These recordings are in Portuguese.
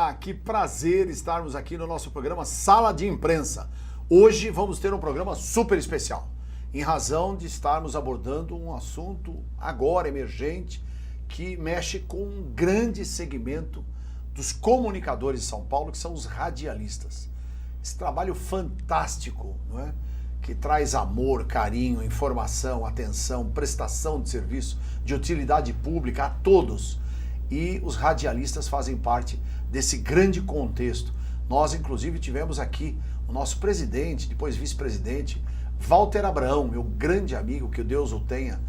Olá, que prazer estarmos aqui no nosso programa Sala de Imprensa. Hoje vamos ter um programa super especial, em razão de estarmos abordando um assunto agora emergente que mexe com um grande segmento dos comunicadores de São Paulo, que são os radialistas. Esse trabalho fantástico, não é? Que traz amor, carinho, informação, atenção, prestação de serviço, de utilidade pública a todos. E os radialistas fazem parte desse grande contexto. Nós, inclusive, tivemos aqui o nosso presidente, depois vice-presidente, Walter Abraão, meu grande amigo, que Deus o tenha,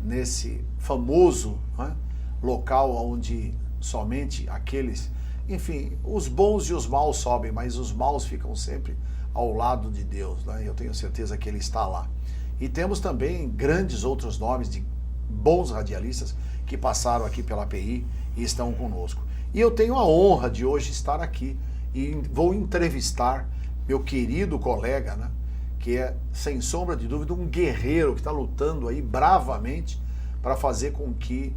nesse famoso, né, local onde somente aqueles, enfim, os bons e os maus sobem, mas os maus ficam sempre ao lado de Deus, né? Eu tenho certeza que ele está lá. E temos também grandes outros nomes de bons radialistas que passaram aqui pela API e estão conosco. E eu tenho a honra de hoje estar aqui e vou entrevistar meu querido colega, né, que é, sem sombra de dúvida, um guerreiro que está lutando aí bravamente para fazer com que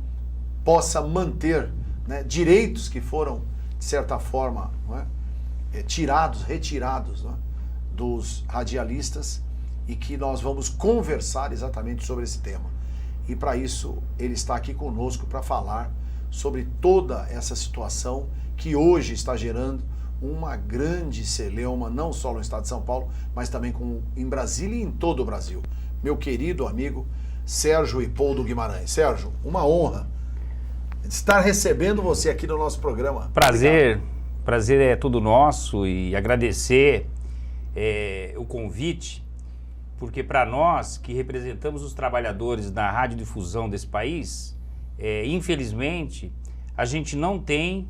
possa manter, né, direitos que foram, de certa forma, não é, retirados, não é, dos radialistas, e que nós vamos conversar exatamente sobre esse tema. E para isso ele está aqui conosco para falar sobre toda essa situação que hoje está gerando uma grande celeuma, não só no estado de São Paulo, mas também em Brasília e em todo o Brasil. Meu querido amigo Sérgio Hipóldo Guimarães. Sérgio, uma honra estar recebendo você aqui no nosso programa. Prazer, prazer é todo nosso, e agradecer o convite, porque para nós que representamos os trabalhadores da radiodifusão desse país, infelizmente, a gente não tem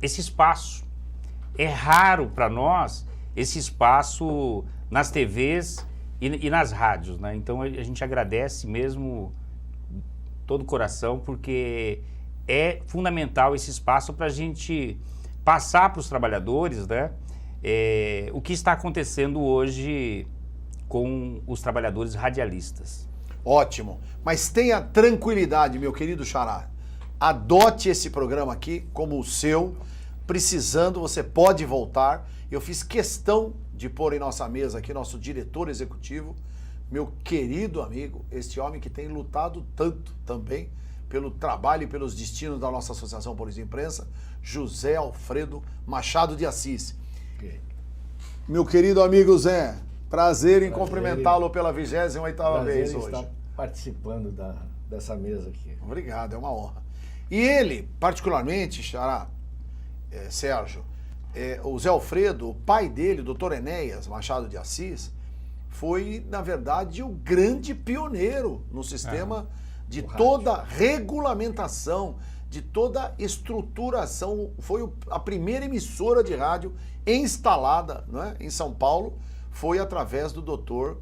esse espaço. É raro para nós esse espaço nas TVs e nas rádios, né? Então a gente agradece mesmo todo o coração, porque é fundamental esse espaço para a gente passar para os trabalhadores, né, o que está acontecendo hoje com os trabalhadores radialistas. Ótimo, mas tenha tranquilidade, meu querido Xará. Adote esse programa aqui como o seu. Precisando, você pode voltar. Eu fiz questão de pôr em nossa mesa aqui nosso diretor executivo, meu querido amigo, este homem que tem lutado tanto também pelo trabalho e pelos destinos da nossa Associação Paulista de Imprensa, José Alfredo Machado de Assis. Okay. Meu querido amigo Zé, prazer em cumprimentá-lo pela 28ª vez hoje. Estar participando dessa mesa aqui. Obrigado, é uma honra. E ele, particularmente, Xará, Sérgio, o Zé Alfredo, o pai dele, o doutor Enéas Machado de Assis, foi, na verdade, o grande pioneiro no sistema de toda regulamentação, de toda estruturação. Foi a primeira emissora de rádio instalada, não é, em São Paulo, foi através do doutor,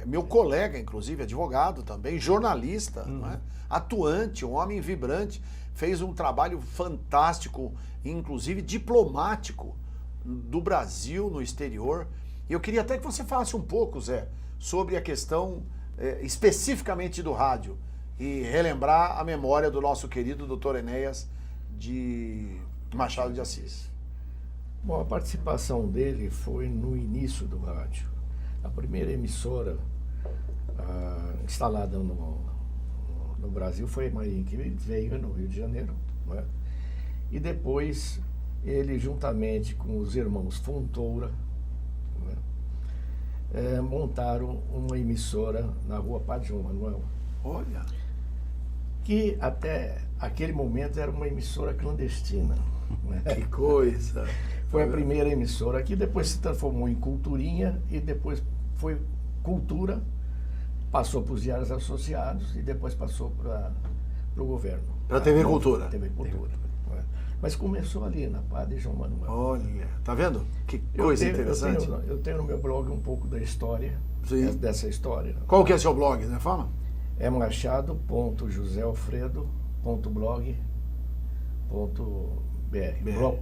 meu colega, inclusive, advogado também, jornalista, não é, atuante, um homem vibrante, fez um trabalho fantástico, inclusive diplomático, do Brasil no exterior. E eu queria até que você falasse um pouco, Zé, sobre a questão especificamente do rádio e relembrar a memória do nosso querido doutor Enéas de Machado de Assis. Bom, a participação dele foi no início do rádio. A primeira emissora instalada no Brasil foi a Marinha, que veio no Rio de Janeiro, não é? E depois ele, juntamente com os irmãos Fontoura, montaram uma emissora na Rua Padre João Manuel. Olha! Que até aquele momento era uma emissora clandestina. Né? Que coisa! Foi a primeira emissora que depois se transformou em Culturinha, e depois foi Cultura, passou para os Diários Associados e depois passou para o governo. Para a TV Cultura. TV Cultura. Mas começou ali, na Padre João Manuel. Olha, tá vendo? Que coisa interessante. Eu tenho no meu blog um pouco da história, dessa história. Qual que é seu blog, né? Fala. É machado.josealfredo.blog.br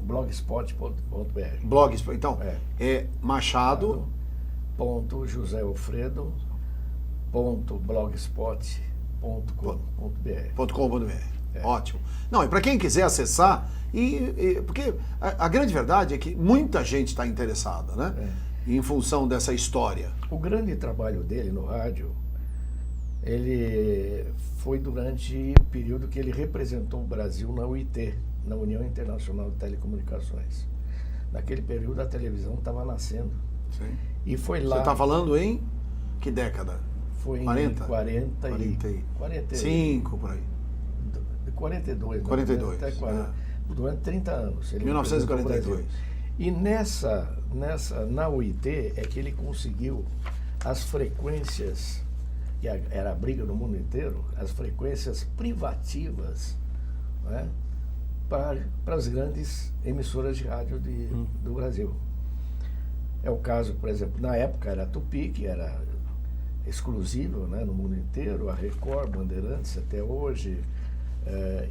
blogspot.br. Blogspot, então, é machado.josealfredo.blogspot.com.br. Ótimo. Não, e para quem quiser acessar, porque a grande verdade é que muita gente está interessada, né? Em função dessa história. O grande trabalho dele no rádio, ele foi durante o período que ele representou o Brasil na UIT, na União Internacional de Telecomunicações. Naquele período a televisão estava nascendo. Sim. E foi lá... Você está falando em que década? Foi em 40? 45, por aí. 42. 42. Até 40, durante 30 anos. Ele 1942. E na UIT é que ele conseguiu as frequências, que era a briga no mundo inteiro, as frequências privativas, né, para as grandes emissoras de rádio do Brasil. É o caso, por exemplo, na época era a Tupi, que era exclusiva, né, no mundo inteiro, a Record, Bandeirantes até hoje,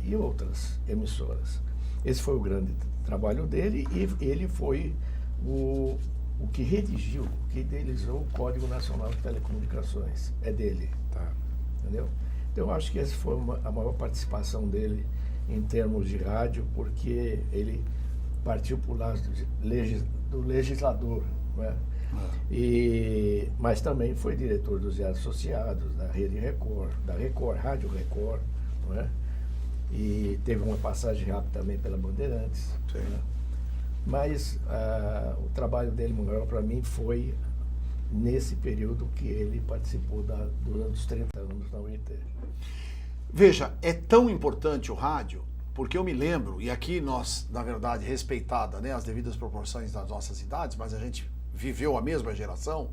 e outras emissoras. Esse foi o grande trabalho dele e ele foi o que redigiu, o que idealizou o Código Nacional de Telecomunicações. É dele. Tá. Entendeu? Então eu acho que essa foi a maior participação dele em termos de rádio, porque ele partiu por lá do legislador, né? Mas também foi diretor dos Diários Associados, da Rede Record, da Record, Rádio Record, não é? E teve uma passagem rápida também pela Bandeirantes. Né? Mas o trabalho dele maior para mim foi nesse período que ele participou durante os 30 anos da UIT. Veja, é tão importante o rádio, porque eu me lembro, e aqui nós, na verdade, respeitada, né, as devidas proporções das nossas idades, mas a gente viveu a mesma geração,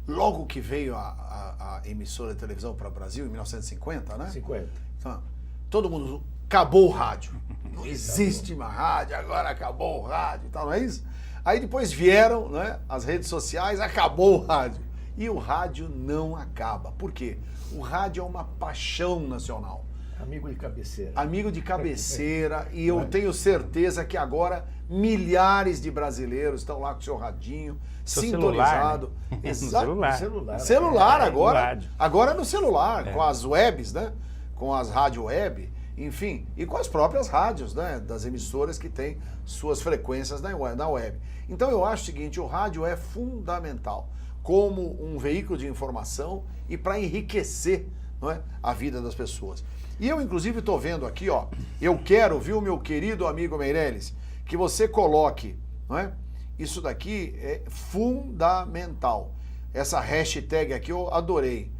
logo que veio a emissora de televisão para o Brasil, em 1950, né? 50. Então, todo mundo, acabou o rádio. Não existe mais rádio, agora acabou o rádio e tal, não é isso? Aí depois vieram, né, as redes sociais, acabou o rádio. E o rádio não acaba. Por quê? O rádio é uma paixão nacional. Amigo de cabeceira. Amigo de cabeceira. E eu tenho certeza que agora milhares de brasileiros estão lá com o seu radinho, sintonizado. Celular, né? Exato. Celular agora. No Agora no celular, com as webs, né? Com as rádio web, enfim, e com as próprias rádios, né? Das emissoras que têm suas frequências na web. Então eu acho o seguinte, o rádio é fundamental como um veículo de informação e para enriquecer, não é, a vida das pessoas. E eu, inclusive, estou vendo aqui, ó, eu quero, viu, meu querido amigo Meirelles, que você coloque, não é? Isso daqui é fundamental. Essa hashtag aqui eu adorei.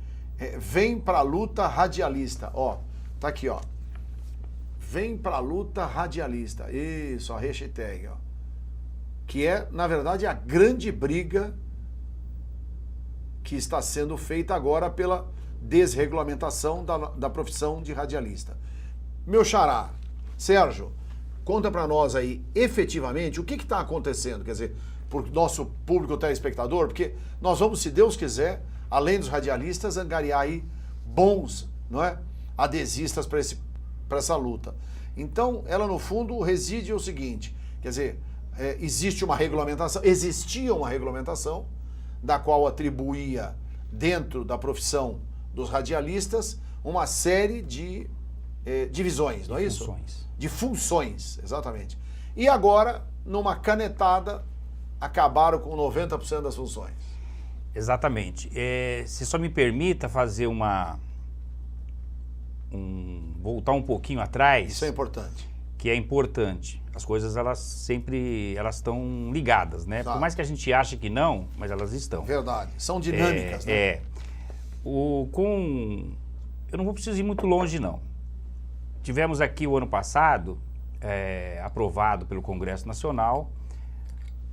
Vem pra luta radialista. Ó, tá aqui, ó. Vem pra luta radialista. Isso, a hashtag, ó. Que é, na verdade, a grande briga que está sendo feita agora pela desregulamentação da profissão de radialista. Meu xará, Sérgio, conta para nós aí, efetivamente, o que está acontecendo, quer dizer, para o nosso público telespectador, porque nós vamos, se Deus quiser, além dos radialistas, angariar aí bons, não é, adesistas para essa luta. Então, ela no fundo reside o seguinte, quer dizer, existia uma regulamentação, da qual atribuía, dentro da profissão dos radialistas, uma série de divisões, não é isso? Funções. De funções, exatamente. E agora, numa canetada, acabaram com 90% das funções. Exatamente. Se só me permita fazer voltar um pouquinho atrás. Isso é importante. Que é importante. As coisas, elas sempre estão ligadas, né? Tá. Por mais que a gente ache que não, mas elas estão. Verdade. São dinâmicas, né? Eu não vou precisar ir muito longe, não. Tivemos aqui o ano passado, aprovado pelo Congresso Nacional,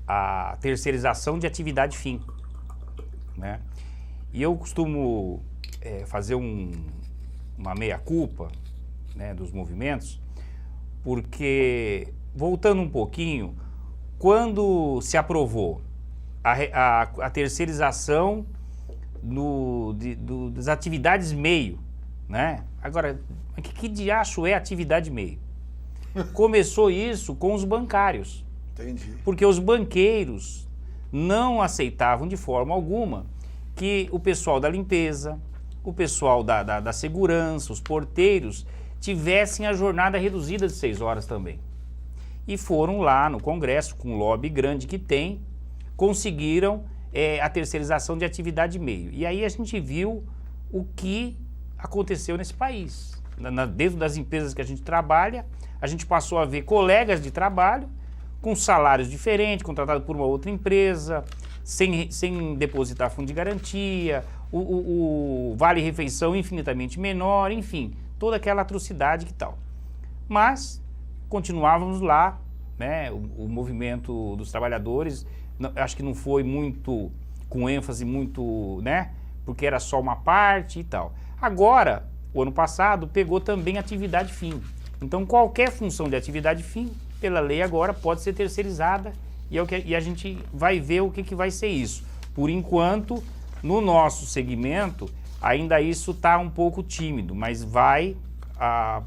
a terceirização de atividade fim, né? E eu costumo fazer uma meia-culpa, né, dos movimentos, porque, voltando um pouquinho, quando se aprovou a terceirização das atividades meio, né? Agora, que diacho é atividade meio? Começou isso com os bancários. Entendi. Porque os banqueiros não aceitavam de forma alguma que o pessoal da limpeza, o pessoal da segurança, os porteiros, tivessem a jornada reduzida de 6 horas também. E foram lá no Congresso, com um lobby grande que tem, conseguiram a terceirização de atividade meio. E aí a gente viu o que aconteceu nesse país. Dentro das empresas que a gente trabalha, a gente passou a ver colegas de trabalho com salários diferentes, contratados por uma outra empresa, sem depositar fundo de garantia, o vale-refeição infinitamente menor, enfim, toda aquela atrocidade que tal. Mas continuávamos lá, né, o movimento dos trabalhadores, acho que não foi muito, com ênfase muito, né, porque era só uma parte e tal. Agora, o ano passado, pegou também atividade fim. Então, qualquer função de atividade fim, pela lei agora, pode ser terceirizada e a gente vai ver o que vai ser isso. Por enquanto, no nosso segmento, ainda isso está um pouco tímido, mas vai a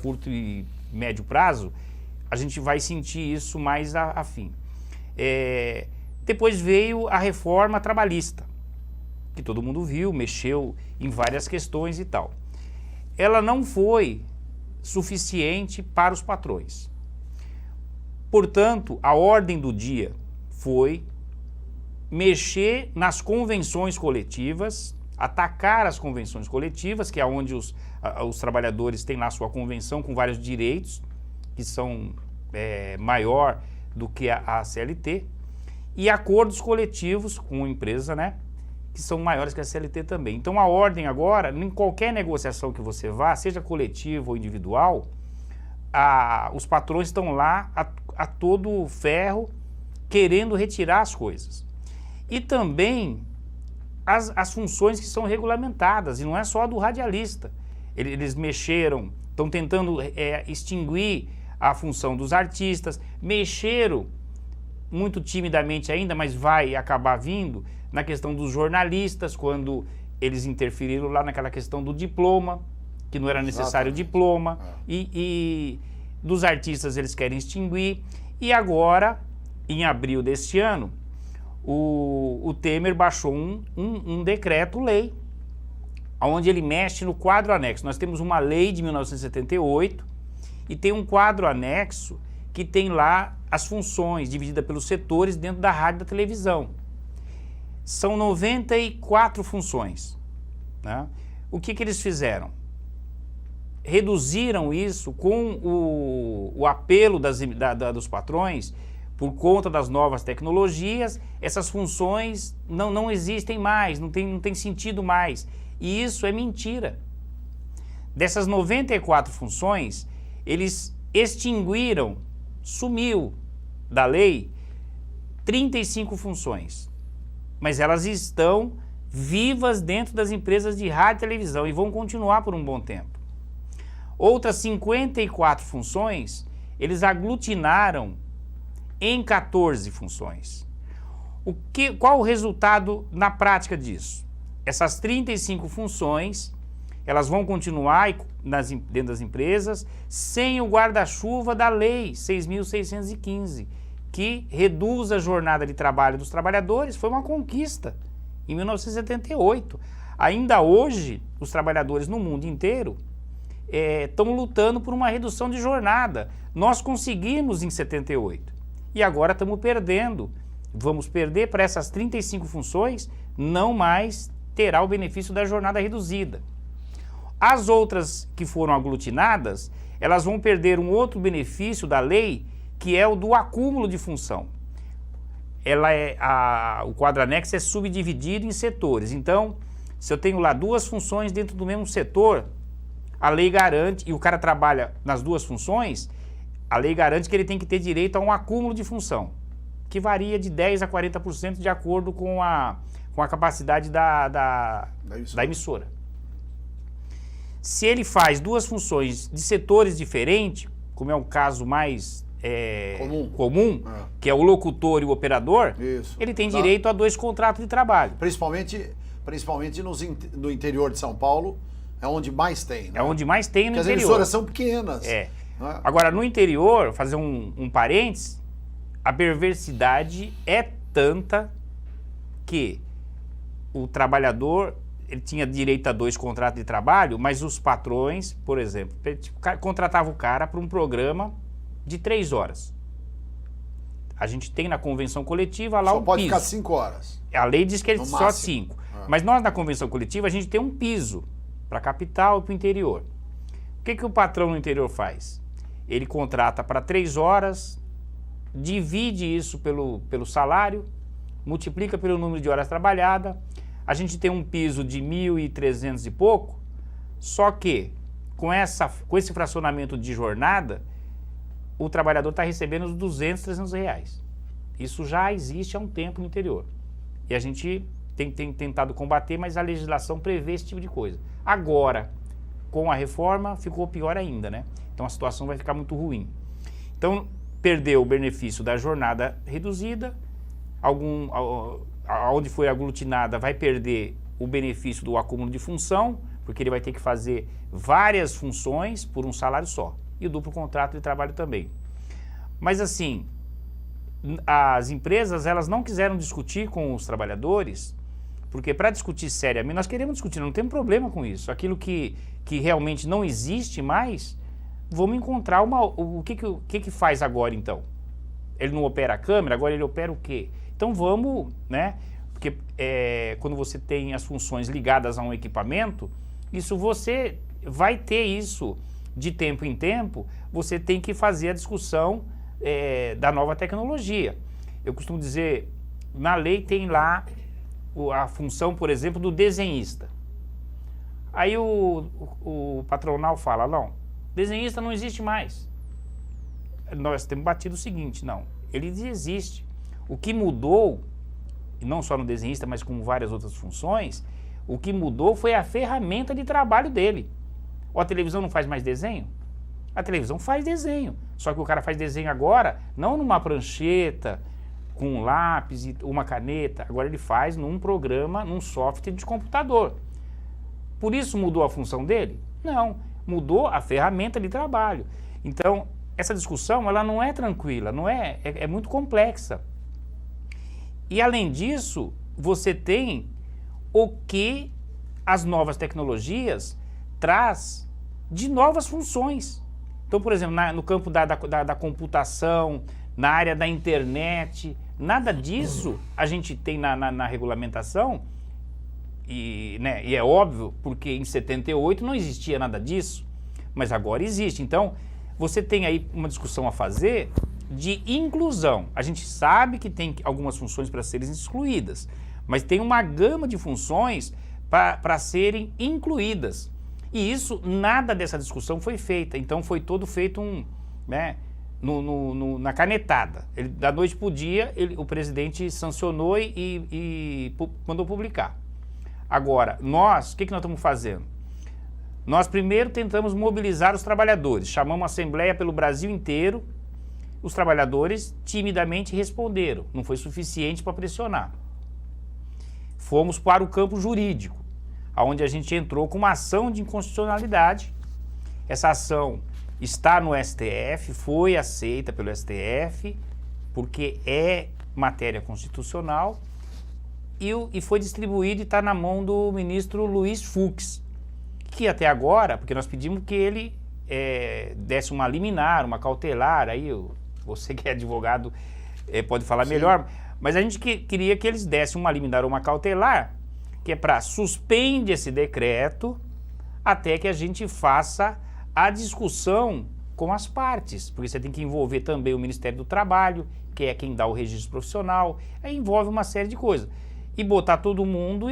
curto e médio prazo, a gente vai sentir isso mais a fim. Depois veio a reforma trabalhista, que todo mundo viu, mexeu em várias questões e tal. Ela não foi suficiente para os patrões. Portanto, a ordem do dia foi mexer nas convenções coletivas, atacar as convenções coletivas, que é onde os trabalhadores têm lá sua convenção com vários direitos, que são maior do que a CLT, e acordos coletivos com a empresa, né, que são maiores que a CLT também. Então a ordem agora, em qualquer negociação que você vá, seja coletiva ou individual, os patrões estão lá a todo ferro querendo retirar as coisas. E também as funções que são regulamentadas, e não é só a do radialista. Eles mexeram, estão tentando extinguir a função dos artistas, mexeram muito timidamente ainda, mas vai acabar vindo na questão dos jornalistas, quando eles interferiram lá naquela questão do diploma, que não era necessário diploma, e dos artistas eles querem extinguir. E agora, em abril deste ano, o Temer baixou um decreto-lei, onde ele mexe no quadro anexo. Nós temos uma lei de 1978 e tem um quadro anexo que tem lá as funções divididas pelos setores dentro da rádio e da televisão. São 94 funções, né? O que eles fizeram? Reduziram isso com o apelo dos patrões, por conta das novas tecnologias. Essas funções não existem mais, não tem sentido mais. E isso é mentira. Dessas 94 funções, eles extinguiram, sumiu da lei 35 funções. Mas elas estão vivas dentro das empresas de rádio e televisão e vão continuar por um bom tempo. Outras 54 funções, eles aglutinaram em 14 funções. Qual o resultado na prática disso? Essas 35 funções, elas vão continuar dentro das empresas sem o guarda-chuva da lei 6.615, que reduz a jornada de trabalho dos trabalhadores. Foi uma conquista em 1978. Ainda hoje, os trabalhadores no mundo inteiro estão lutando por uma redução de jornada. Nós conseguimos em 78 e agora estamos perdendo. Vamos perder para essas 35 funções, não mais terá o benefício da jornada reduzida. As outras que foram aglutinadas, elas vão perder um outro benefício da lei, que é o do acúmulo de função. O quadro anexo é subdividido em setores. Então, se eu tenho lá 2 funções dentro do mesmo setor, a lei garante, e o cara trabalha nas 2 funções, a lei garante que ele tem que ter direito a um acúmulo de função, que varia de 10% a 40% de acordo com a capacidade da emissora. Se ele faz 2 funções de setores diferentes, como é o caso mais comum, que é o locutor e o operador, ele tem direito a 2 contratos de trabalho. Principalmente no interior de São Paulo, é onde mais tem, né? É onde mais tem no interior. Porque as emissoras são pequenas. Né? Agora, no interior, fazer um parênteses, a perversidade é tanta que o trabalhador ele tinha direito a 2 contratos de trabalho, mas os patrões, por exemplo, contratavam o cara para um programa de 3 horas. A gente tem na convenção coletiva lá Só um pode piso. ficar 5 horas. A lei diz que é No só máximo. 5. Mas nós na convenção coletiva a gente tem um piso para a capital e para o interior. O que o patrão no interior faz? Ele contrata para 3 horas, divide isso pelo salário, multiplica pelo número de horas trabalhadas. A gente tem um piso de 1.300 e pouco, só que com esse fracionamento de jornada, o trabalhador está recebendo uns 200, 300 reais. Isso já existe há um tempo no interior. E a gente tem tentado combater, mas a legislação prevê esse tipo de coisa. Agora, com a reforma, ficou pior ainda, né? Então a situação vai ficar muito ruim. Então, perdeu o benefício da jornada reduzida, onde foi aglutinada vai perder o benefício do acúmulo de função, porque ele vai ter que fazer várias funções por um salário só. E o duplo contrato de trabalho também. Mas assim, as empresas elas não quiseram discutir com os trabalhadores, porque para discutir seriamente, nós queremos discutir, não tem problema com isso. Aquilo que realmente não existe mais, vamos encontrar o que faz agora então? Ele não opera a câmera, agora ele opera o quê? Então vamos, né? Porque quando você tem as funções ligadas a um equipamento, isso você vai ter isso de tempo em tempo, você tem que fazer a discussão da nova tecnologia. Eu costumo dizer, na lei tem lá a função, por exemplo, do desenhista. Aí o patronal fala, não, desenhista não existe mais. Nós temos batido o seguinte, não, ele existe. O que mudou, e não só no desenhista, mas com várias outras funções, o que mudou foi a ferramenta de trabalho dele. A televisão não faz mais desenho? A televisão faz desenho, só que o cara faz desenho agora, não numa prancheta, com um lápis e uma caneta, agora ele faz num programa, num software de computador. Por isso mudou a função dele? Não, mudou a ferramenta de trabalho. Então, essa discussão, ela não é tranquila, é muito complexa. E além disso, você tem o que as novas tecnologias traz de novas funções. Então, por exemplo, no campo da computação, na área da internet, nada disso a gente tem na regulamentação, e é óbvio, porque em 78 não existia nada disso, mas agora existe. Então, você tem aí uma discussão a fazer de inclusão. A gente sabe que tem algumas funções para serem excluídas, mas tem uma gama de funções para serem incluídas. E isso, nada dessa discussão foi feita. Então foi todo feito na canetada. Da noite para o dia, o presidente sancionou e mandou publicar. Agora, nós, o que nós estamos fazendo? Nós primeiro tentamos mobilizar os trabalhadores. Chamamos uma assembleia pelo Brasil inteiro. Os trabalhadores timidamente responderam. Não foi suficiente para pressionar. Fomos para o campo jurídico, onde a gente entrou com uma ação de inconstitucionalidade. Essa ação está no STF, foi aceita pelo STF, porque é matéria constitucional, e foi distribuído e está na mão do ministro Luiz Fux, que até agora, porque nós pedimos que ele desse uma liminar, uma cautelar, aí você que é advogado pode falar Sim. melhor, mas a gente queria que eles dessem uma liminar ou uma cautelar, que é para suspende esse decreto até que a gente faça a discussão com as partes, porque você tem que envolver também o Ministério do Trabalho, que é quem dá o registro profissional, aí envolve uma série de coisas. E botar todo mundo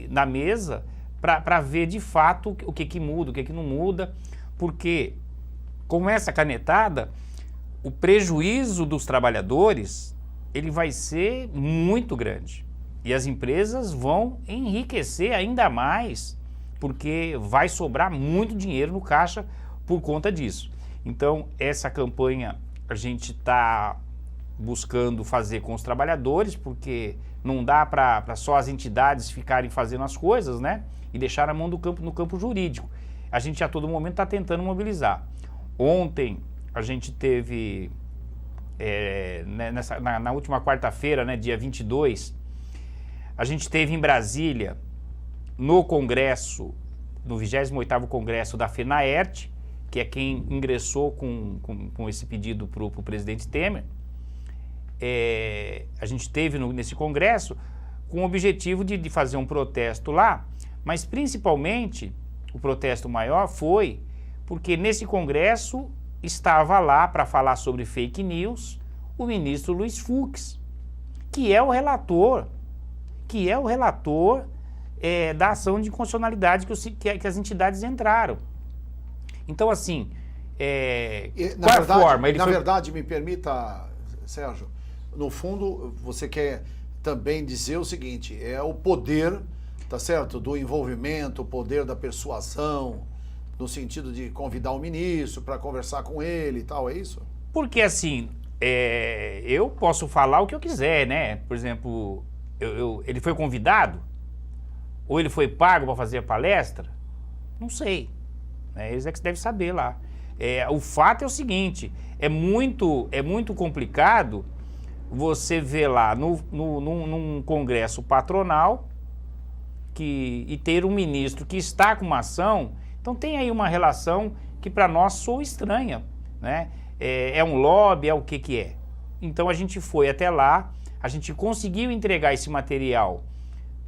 na mesa para ver de fato o que muda, o que não muda, porque com essa canetada, o prejuízo dos trabalhadores ele vai ser muito grande. E as empresas vão enriquecer ainda mais, porque vai sobrar muito dinheiro no caixa por conta disso. Então, essa campanha a gente está buscando fazer com os trabalhadores, porque não dá para só as entidades ficarem fazendo as coisas, né? E deixar a mão no campo jurídico. A gente a todo momento está tentando mobilizar. Ontem a gente teve, na última quarta-feira, né, dia 22, a gente teve em Brasília no Congresso, no 28º Congresso da FENAERT, que é quem ingressou com esse pedido para o presidente Temer, a gente teve nesse Congresso com o objetivo de fazer um protesto lá, mas principalmente o protesto maior foi porque nesse Congresso estava lá para falar sobre fake news o ministro Luiz Fux, que é o relator da ação de inconstitucionalidade que as entidades entraram. Então, assim, na verdade, me permita, Sérgio, no fundo, você quer também dizer o seguinte, é o poder, tá certo, do envolvimento, o poder da persuasão, no sentido de convidar o ministro para conversar com ele e tal, é isso? Porque, assim, eu posso falar o que eu quiser, né? Por exemplo, ele foi convidado? Ou ele foi pago para fazer a palestra? Não sei. Eles é que devem saber lá. O fato é o seguinte, é muito complicado você ver lá num congresso patronal e ter um ministro que está com uma ação. Então tem aí uma relação que para nós soa estranha, né? É um lobby, é o que é. Então a gente foi até lá, a gente conseguiu entregar esse material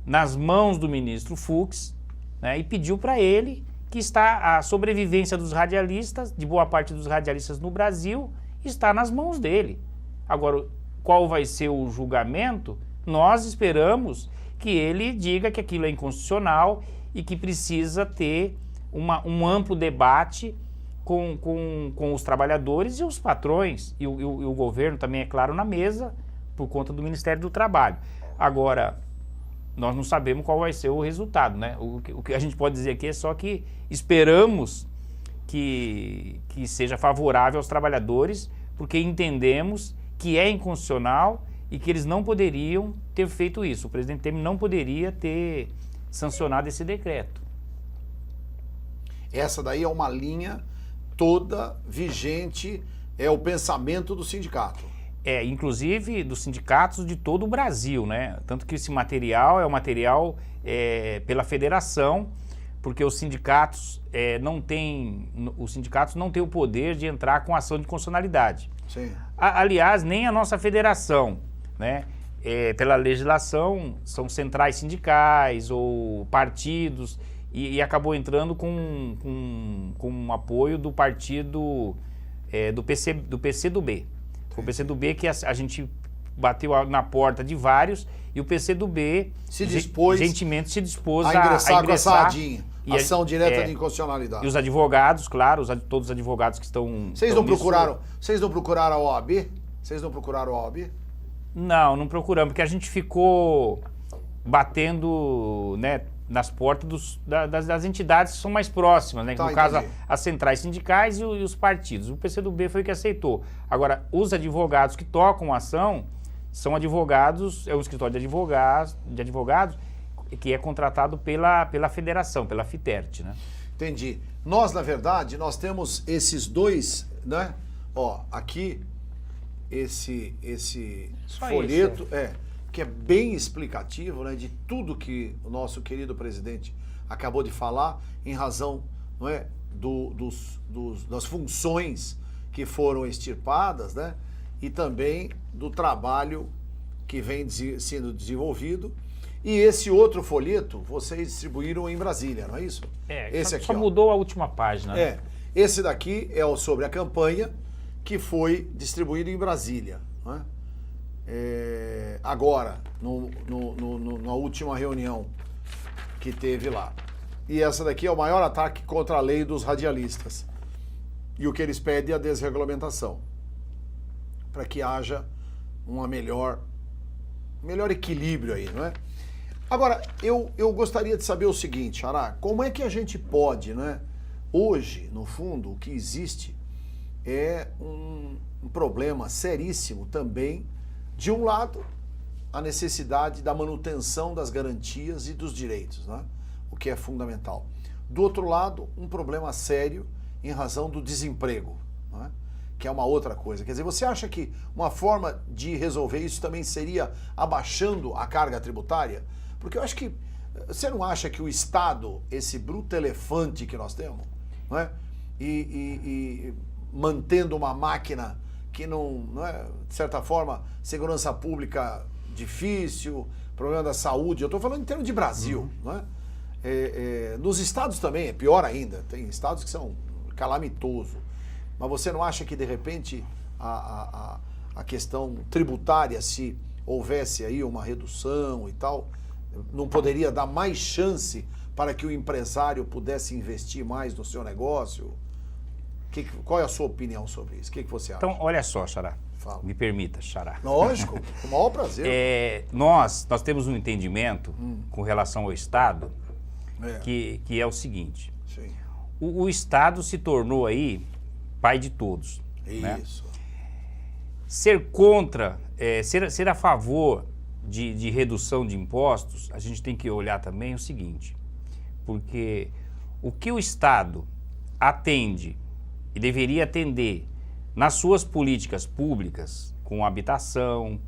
nas mãos do ministro Fux, né, e pediu para ele que a sobrevivência dos radialistas, de boa parte dos radialistas no Brasil, está nas mãos dele. Agora, qual vai ser o julgamento? Nós esperamos que ele diga que aquilo é inconstitucional e que precisa ter um amplo debate com os trabalhadores e os patrões, e o governo também, é claro, na mesa, por conta do Ministério do Trabalho. Agora, nós não sabemos qual vai ser o resultado, né? O que a gente pode dizer aqui é só que esperamos que seja favorável aos trabalhadores, porque entendemos que é inconstitucional e que eles não poderiam ter feito isso. O presidente Temer não poderia ter sancionado esse decreto. Essa daí é uma linha toda vigente, é o pensamento do sindicato. Inclusive dos sindicatos de todo o Brasil, né? Tanto que esse material é um material pela federação, porque os sindicatos não têm o poder de entrar com ação de constitucionalidade. Sim. Aliás, nem a nossa federação, né? Pela legislação, são centrais sindicais ou partidos, e acabou entrando com um apoio do partido do PCdoB. Foi o PCdoB que a gente bateu na porta de vários, e o PCdoB gentilmente se dispôs a ingressar com essa ADIN, ação direta de inconstitucionalidade. E os advogados, claro, todos os advogados que estão... Vocês não procuraram a OAB? Vocês não procuraram a OAB? Não procuramos, porque a gente ficou batendo, né, nas portas das entidades que são mais próximas, né? No caso, as centrais sindicais e os partidos. O PCdoB foi o que aceitou. Agora, os advogados que tocam a ação são advogados, é um escritório de advogados que é contratado pela federação, pela FITERT, né? Entendi. Nós, na verdade, nós temos esses dois, né? Ó, aqui, esse folheto, que é bem explicativo, né, de tudo que o nosso querido presidente acabou de falar, em razão, não é, das funções que foram extirpadas, né, e também do trabalho que vem sendo desenvolvido. E esse outro folheto vocês distribuíram em Brasília, não é isso? Esse aqui, só mudou a última página. Né? Esse daqui é sobre a campanha que foi distribuído em Brasília, não é? Agora, na última reunião que teve lá. E essa daqui é o maior ataque contra a lei dos radialistas. E o que eles pedem é a desregulamentação, para que haja uma melhor equilíbrio aí, não é? Agora, eu gostaria de saber o seguinte, Ará, como é que a gente pode, né? Hoje, no fundo, o que existe é um problema seríssimo também. De um lado, a necessidade da manutenção das garantias e dos direitos, né? O que é fundamental. Do outro lado, um problema sério em razão do desemprego, né? Que é uma outra coisa. Quer dizer, você acha que uma forma de resolver isso também seria abaixando a carga tributária? Porque eu acho que Você não acha que o Estado, esse bruto elefante que nós temos, não é? E mantendo uma máquina que não é, de certa forma, segurança pública difícil, problema da saúde, eu estou falando em termos de Brasil, não é? Nos estados também é pior ainda, tem estados que são calamitosos, mas você não acha que de repente a questão tributária, se houvesse aí uma redução e tal, não poderia dar mais chance para que o empresário pudesse investir mais no seu negócio? Qual é a sua opinião sobre isso? O que você acha? Então, olha só, Xará. Fala. Me permita, Xará. Lógico, com o maior prazer. Nós temos um entendimento com relação ao Estado que é o seguinte. Sim. O Estado se tornou aí pai de todos. Isso. Né? Ser contra, ser a favor de redução de impostos, a gente tem que olhar também o seguinte, porque o que o Estado atende e deveria atender nas suas políticas públicas, com a habitação,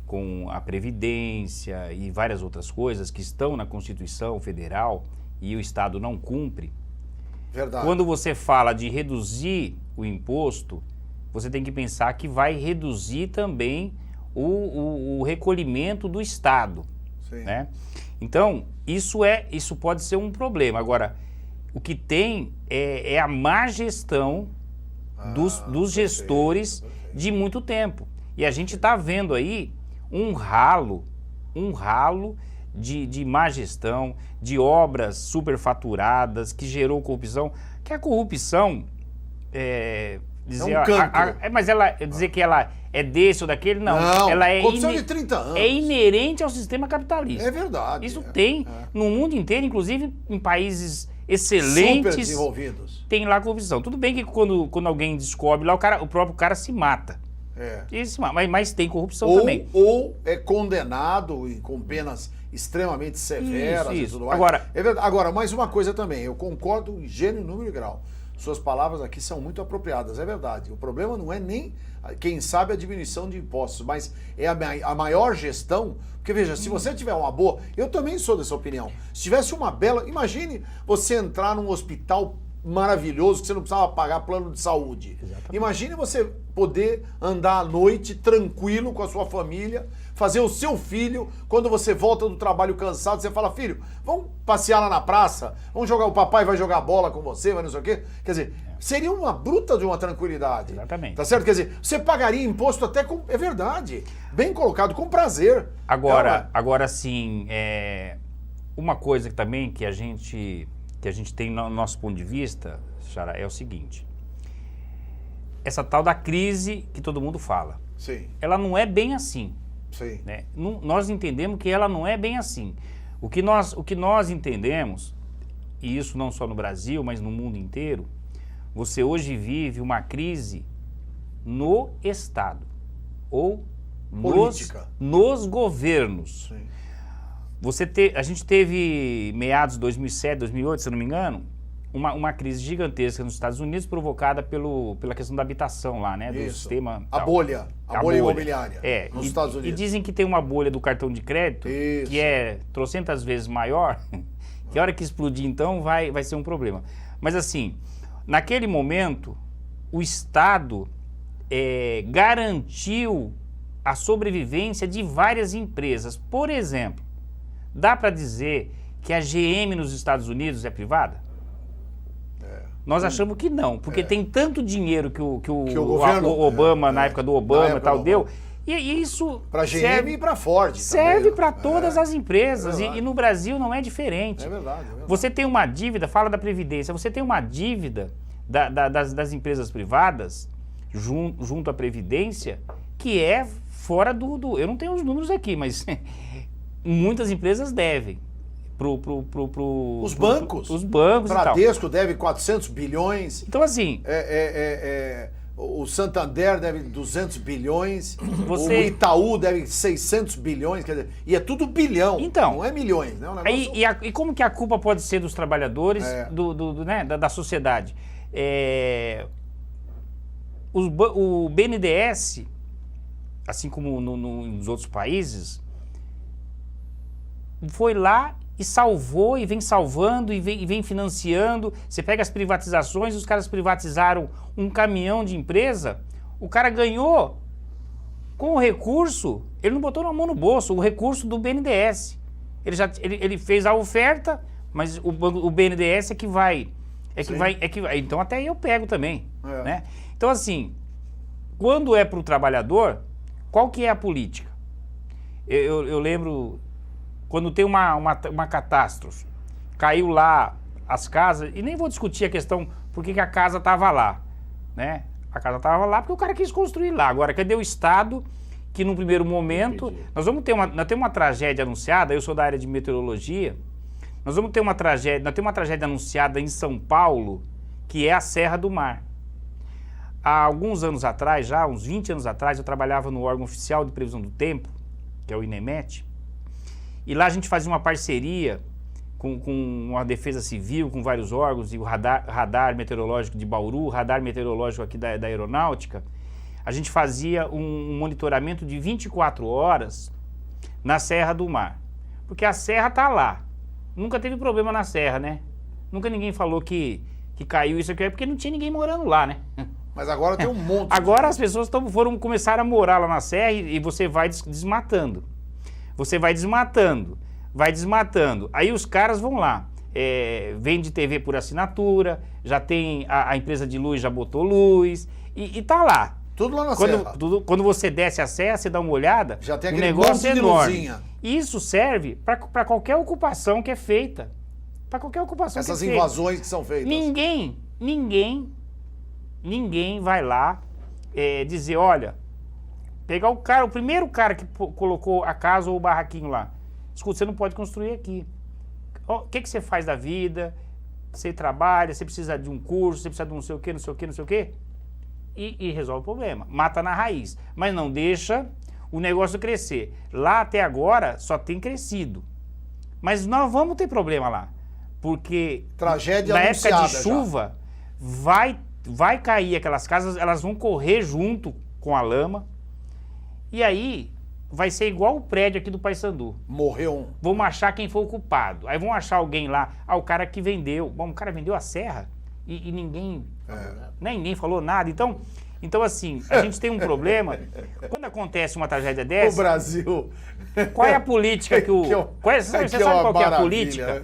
com a Previdência e várias outras coisas que estão na Constituição Federal e o Estado não cumpre. Verdade. Quando você fala de reduzir o imposto, você tem que pensar que vai reduzir também o recolhimento do Estado. Sim. Né? Então, isso pode ser um problema. Agora, o que tem é a má gestão dos gestores de muito tempo. E a gente está vendo aí um ralo de má gestão, de obras superfaturadas, que gerou corrupção. Que a corrupção dizer que ela é desse ou daquele, não. Ela é corrupção de 30 anos. É inerente ao sistema capitalista. É verdade. Isso tem no mundo inteiro, inclusive em países excelentes. Super desenvolvidos. Tem lá corrupção. Tudo bem que quando alguém descobre lá, o próprio cara se mata. Mas tem corrupção também. Ou é condenado com penas extremamente severas e tudo mais. Agora, mais uma coisa também, eu concordo em gênero, número e grau. Suas palavras aqui são muito apropriadas, é verdade. O problema não é nem, quem sabe, a diminuição de impostos, mas é a maior gestão. Porque veja, se você tiver uma boa, eu também sou dessa opinião. Se tivesse uma bela, imagine você entrar num hospital maravilhoso que você não precisava pagar plano de saúde. Exatamente. Imagine você poder andar à noite tranquilo com a sua família, fazer o seu filho, quando você volta do trabalho cansado, você fala, filho, vamos passear lá na praça, vamos jogar, o papai vai jogar bola com você, vai não sei o quê. Quer dizer, seria uma bruta de uma tranquilidade. Exatamente. Tá certo? Quer dizer, você pagaria imposto até com, é verdade, bem colocado, com prazer. Agora sim, uma coisa também que a gente tem no nosso ponto de vista, Xará, é o seguinte. Essa tal da crise que todo mundo fala. Sim. Ela não é bem assim. Sim. Né? Nós entendemos que ela não é bem assim. O que nós entendemos, e isso não só no Brasil, mas no mundo inteiro, você hoje vive uma crise no Estado ou nos governos. Sim. A gente teve, meados de 2007, 2008, se eu não me engano, uma crise gigantesca nos Estados Unidos provocada pela questão da habitação lá, né? Do sistema... A bolha imobiliária nos Estados Unidos. E dizem que tem uma bolha do cartão de crédito que é trocentas vezes maior, que a hora que explodir então vai ser um problema. Mas assim, naquele momento, o Estado garantiu a sobrevivência de várias empresas. Por exemplo, dá para dizer que a GM nos Estados Unidos é privada? Nós achamos que não, porque tem tanto dinheiro que o governo, Obama, na época do Obama e tal, deu. E isso para a GM e para Ford. Serve para todas as empresas. E no Brasil não é diferente. É verdade. Você tem uma dívida, fala da Previdência, você tem uma dívida das empresas privadas junto à Previdência que é fora do... Eu não tenho os números aqui, mas muitas empresas devem. Os bancos. Os bancos Bradesco deve 400 bilhões. Então, assim... O Santander deve 200 bilhões. O Itaú deve 600 bilhões. Quer dizer, e é tudo bilhão. Então, não é milhões. Né? E como que a culpa pode ser dos trabalhadores, da sociedade? O BNDES, assim como nos outros países, foi lá e salvou, e vem salvando, e vem financiando. Você pega as privatizações, os caras privatizaram um caminhão de empresa, o cara ganhou com o recurso, ele não botou na mão no bolso, o recurso do BNDES. Ele fez a oferta, mas o BNDES é que vai. Então até eu pego também. Né? Então assim, quando é para o trabalhador, qual que é a política? Eu lembro, quando tem uma catástrofe, caiu lá as casas, e nem vou discutir a questão por que a casa estava lá, né? A casa estava lá porque o cara quis construir lá. Agora, cadê o Estado que num primeiro momento... Nós temos uma tragédia anunciada, eu sou da área de meteorologia, nós temos uma tragédia anunciada em São Paulo, que é a Serra do Mar. Há alguns anos atrás, já uns 20 anos atrás, eu trabalhava no órgão oficial de previsão do tempo, que é o INEMET, e lá a gente fazia uma parceria com a Defesa Civil, com vários órgãos, e o radar meteorológico de Bauru, o radar meteorológico aqui da Aeronáutica. A gente fazia um monitoramento de 24 horas na Serra do Mar. Porque a serra tá lá. Nunca teve problema na serra, né? Nunca ninguém falou que caiu isso aqui, porque não tinha ninguém morando lá, né? Mas agora tem um monte. Agora as pessoas começaram a morar lá na serra e você vai desmatando. Você vai desmatando. Aí os caras vão lá, vende TV por assinatura, já tem, a empresa de luz já botou luz, e tá lá. Tudo lá na serra. Quando você desce a serra, você dá uma olhada, já tem o aquele negócio é enorme. Luzinha. Isso serve para qualquer ocupação que é feita. Para qualquer ocupação Essas que é feita. invasões que são feitas. Ninguém vai lá dizer, olha, pegar o primeiro cara que colocou a casa ou o barraquinho lá. Escuta, você não pode construir aqui. O que você faz da vida? Você trabalha, você precisa de um curso, você precisa de não sei o quê, não sei o quê, não sei o quê. E resolve o problema. Mata na raiz. Mas não deixa o negócio crescer. Lá até agora só tem crescido. Mas nós vamos ter problema lá. Porque tragédia na época de chuva já. vai cair aquelas casas, elas vão correr junto com a lama. E aí vai ser igual o prédio aqui do Paissandu. Morreu um. Vamos achar quem foi o culpado. Aí vão achar alguém lá. O cara que vendeu. Bom, o cara vendeu a serra e ninguém... Ninguém falou nada. Então, assim, a gente tem um problema. Quando acontece uma tragédia dessa... O Brasil... Qual é a política que o... Você sabe qual que é a política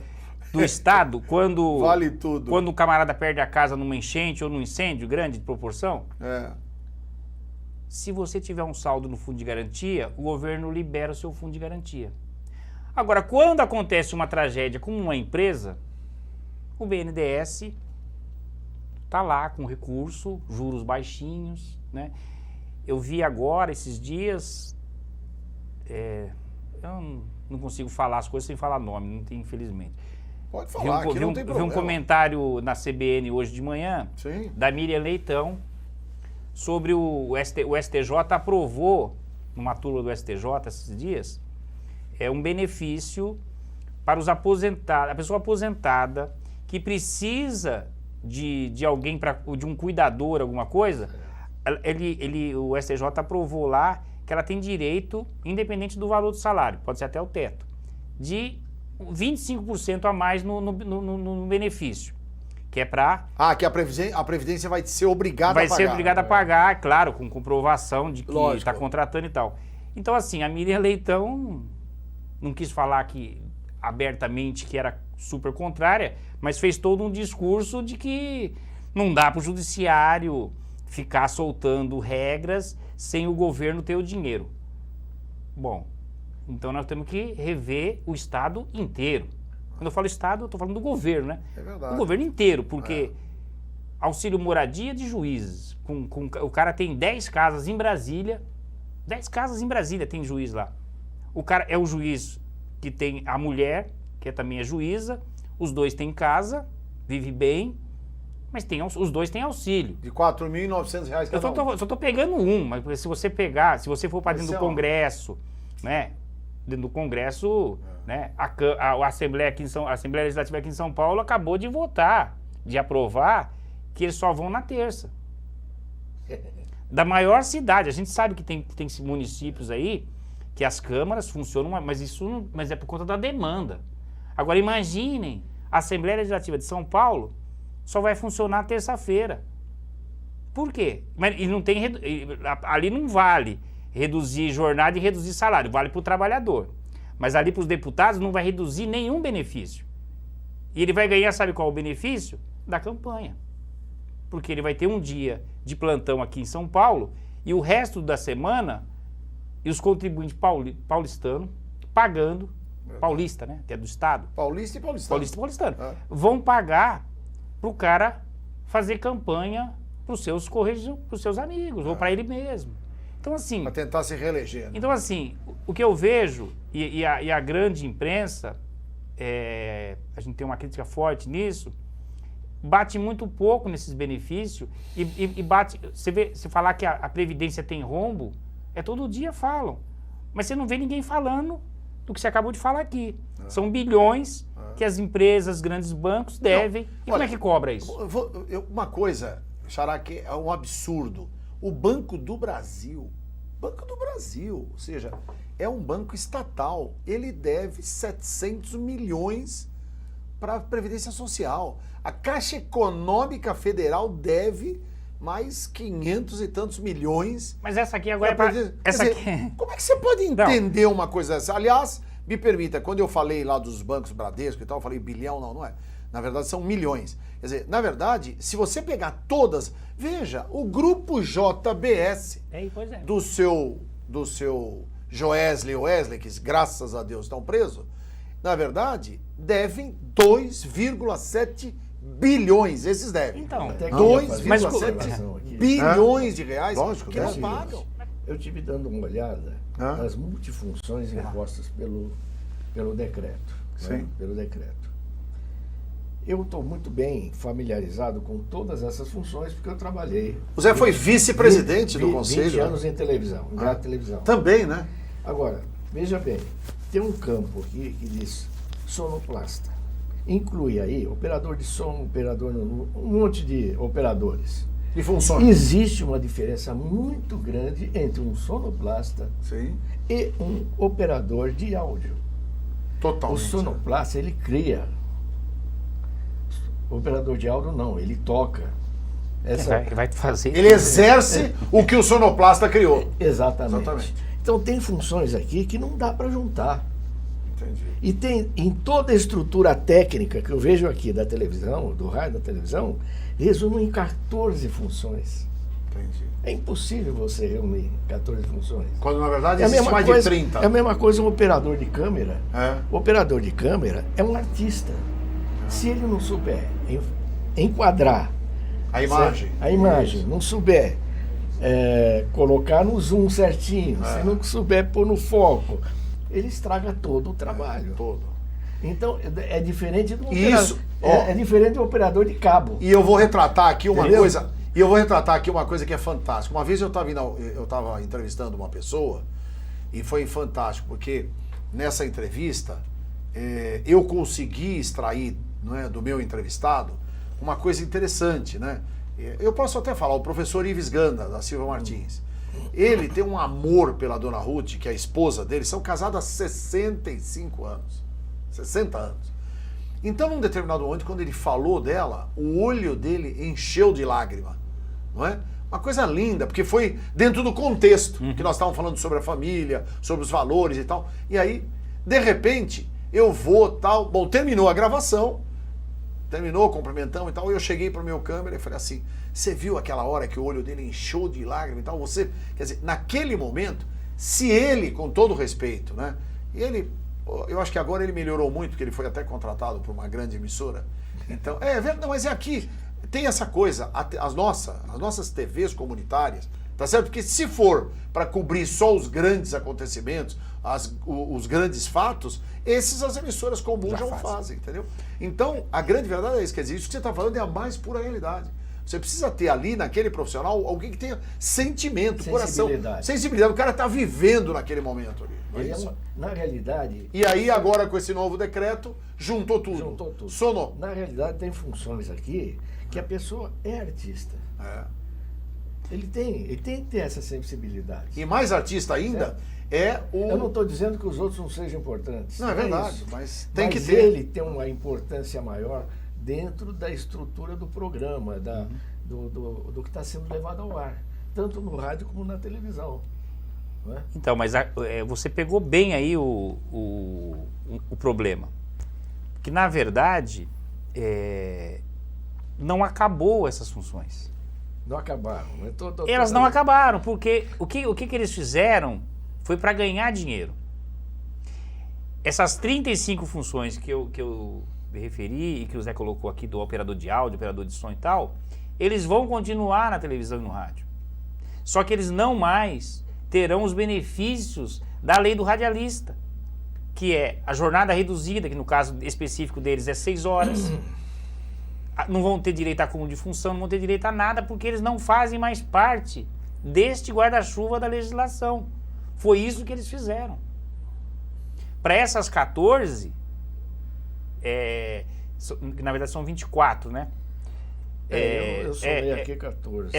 do Estado quando... Vale tudo. Quando o camarada perde a casa numa enchente ou num incêndio grande de proporção? Se você tiver um saldo no fundo de garantia, o governo libera o seu fundo de garantia. Agora, quando acontece uma tragédia com uma empresa, o BNDES está lá com recurso, juros baixinhos, né? Eu vi agora, esses dias, eu não consigo falar as coisas sem falar nome, não tem, infelizmente. Pode falar, aqui não tem problema. Vi um comentário na CBN hoje de manhã, sim, da Miriam Leitão, sobre o STJ aprovou, numa turma do STJ esses dias, um benefício para os aposentados, a pessoa aposentada que precisa de alguém, de um cuidador, alguma coisa, o STJ aprovou lá que ela tem direito, independente do valor do salário, pode ser até o teto, de 25% a mais no benefício. Que é para... que a Previdência vai ser obrigada a pagar. Vai ser obrigada a pagar, claro, com comprovação de que está contratando e tal. Então, assim, a Miriam Leitão não quis falar abertamente que era super contrária, mas fez todo um discurso de que não dá para o judiciário ficar soltando regras sem o governo ter o dinheiro. Bom, então nós temos que rever o Estado inteiro. Quando eu falo Estado, eu estou falando do governo, né? É verdade. O governo inteiro, porque auxílio moradia de juízes. O cara tem 10 casas em Brasília, 10 casas em Brasília tem juiz lá. O cara é o juiz que tem a mulher, que também é juíza, os dois têm casa, vive bem, mas os dois têm auxílio. De R$ 4.900 cada um. Eu só estou pegando mas se você for para dentro do Congresso, né? Dentro do Congresso, né? A Assembleia Legislativa aqui em São Paulo acabou de votar, de aprovar, que eles só vão na terça. Da maior cidade. A gente sabe que tem municípios aí que as câmaras funcionam, mas é por conta da demanda. Agora imaginem, a Assembleia Legislativa de São Paulo só vai funcionar terça-feira. Por quê? Mas e não tem, ali não vale reduzir jornada e reduzir salário, vale para o trabalhador. Mas ali para os deputados não vai reduzir nenhum benefício. E ele vai ganhar, sabe qual é o benefício? Da campanha. Porque ele vai ter um dia de plantão aqui em São Paulo e o resto da semana, e os contribuintes paulistanos pagando, paulista, né? Que é do Estado. Paulista e paulistano. Paulista e paulistano. Vão pagar para o cara fazer campanha para os seus amigos, ou para ele mesmo. Então, assim... Para tentar se reeleger. Né? Então, assim, o que eu vejo, e a grande imprensa, a gente tem uma crítica forte nisso, bate muito pouco nesses benefícios e bate... Você falar que a Previdência tem rombo, todo dia falam. Mas você não vê ninguém falando do que você acabou de falar aqui. São bilhões que as empresas, grandes bancos devem. E como é que cobra isso? Uma coisa, Xará, que é um absurdo. O Banco do Brasil, ou seja, é um banco estatal. Ele deve 700 milhões para a Previdência Social. A Caixa Econômica Federal deve mais 500 e tantos milhões. Mas essa aqui agora é para... Como é que você pode entender uma coisa dessa? Aliás, me permita, quando eu falei lá dos bancos Bradesco e tal, eu falei bilhão, não é. Na verdade, são milhões. Quer dizer, na verdade, se você pegar todas... Veja, o grupo JBS do seu Wesley, que graças a Deus estão presos, na verdade, devem 2,7 bilhões. Esses devem. Então, 2,7 bilhões de reais que não pagam. Eu estive dando uma olhada nas multifunções impostas pelo decreto. Sim. Né? Pelo decreto. Eu estou muito bem familiarizado com todas essas funções, porque eu trabalhei... O Zé foi vice-presidente do Conselho. 20 anos em televisão, em televisão. Também, né? Agora, veja bem, tem um campo aqui que diz sonoplasta. Inclui aí operador de som, um monte de operadores. E funciona. Existe uma diferença muito grande entre um sonoplasta e um operador de áudio. Totalmente. O sonoplasta, ele cria. O operador de áudio não, ele toca. Ele vai fazer. Ele exerce o que o sonoplasta criou. Exatamente. Então tem funções aqui que não dá para juntar. Entendi. E tem em toda a estrutura técnica que eu vejo aqui da televisão, do rádio da televisão, resume em 14 funções. Entendi. É impossível você reunir 14 funções. Quando na verdade existe mais de 30. É a mesma coisa um operador de câmera. O operador de câmera é um artista. Se ele não souber enquadrar a imagem, não souber colocar no zoom certinho, se não souber pôr no foco, ele estraga todo o trabalho. Todo. Então é diferente do operador. É diferente do operador de cabo. E eu vou retratar aqui uma coisa. E eu vou retratar aqui uma coisa que é fantástica. Uma vez eu estava entrevistando uma pessoa e foi fantástico, porque nessa entrevista eu consegui extrair, não é, do meu entrevistado uma coisa interessante, né? Eu posso até falar, o professor Ives Ganda, da Silva Martins. Ele tem um amor pela dona Ruth, que é a esposa dele, são casados há 65 anos. 60 anos. Então, num determinado momento, quando ele falou dela, o olho dele encheu de lágrima, não é? Uma coisa linda, porque foi dentro do contexto que nós estávamos falando sobre a família, sobre os valores e tal. E aí, de repente, eu vou, tal... Bom, terminou a gravação, cumprimentamos e tal, e eu cheguei para o meu câmera e falei assim, você viu aquela hora que o olho dele encheu de lágrima e tal? Você, quer dizer, naquele momento, se ele, com todo respeito, né? E ele, eu acho que agora ele melhorou muito, porque ele foi até contratado por uma grande emissora. Então, não, mas é aqui, tem essa coisa, as nossas TVs comunitárias, tá certo? Porque se for para cobrir só os grandes acontecimentos, os grandes fatos, as emissoras comuns já fazem, entendeu? Então, a grande verdade é isso, quer dizer, isso que você está falando é a mais pura realidade. Você precisa ter ali, naquele profissional, alguém que tenha sentimento, coração, sensibilidade. O cara está vivendo naquele momento ali. Na realidade... E aí, agora, com esse novo decreto, juntou tudo. Na realidade, tem funções aqui que a pessoa é artista. Ele tem que ter essa sensibilidade. E mais artista ainda Eu não estou dizendo que os outros não sejam importantes. Não, é verdade, isso. mas tem Mas que ter. ele tem uma importância maior dentro da estrutura do programa, do que está sendo levado ao ar, tanto no rádio como na televisão. Não é? Então, mas você pegou bem aí o problema. Que, na verdade, não acabou essas funções. Não acabaram. Elas não acabaram, porque o que eles fizeram foi para ganhar dinheiro. Essas 35 funções que eu me referi e que o Zé colocou aqui do operador de áudio, operador de som e tal, eles vão continuar na televisão e no rádio. Só que eles não mais terão os benefícios da lei do radialista, que é a jornada reduzida, que no caso específico deles é 6 horas. Não vão ter direito a acúmulo de função, não vão ter direito a nada, porque eles não fazem mais parte deste guarda-chuva da legislação. Foi isso que eles fizeram. Para essas 14, na verdade são 24, né? Eu somei aqui 14.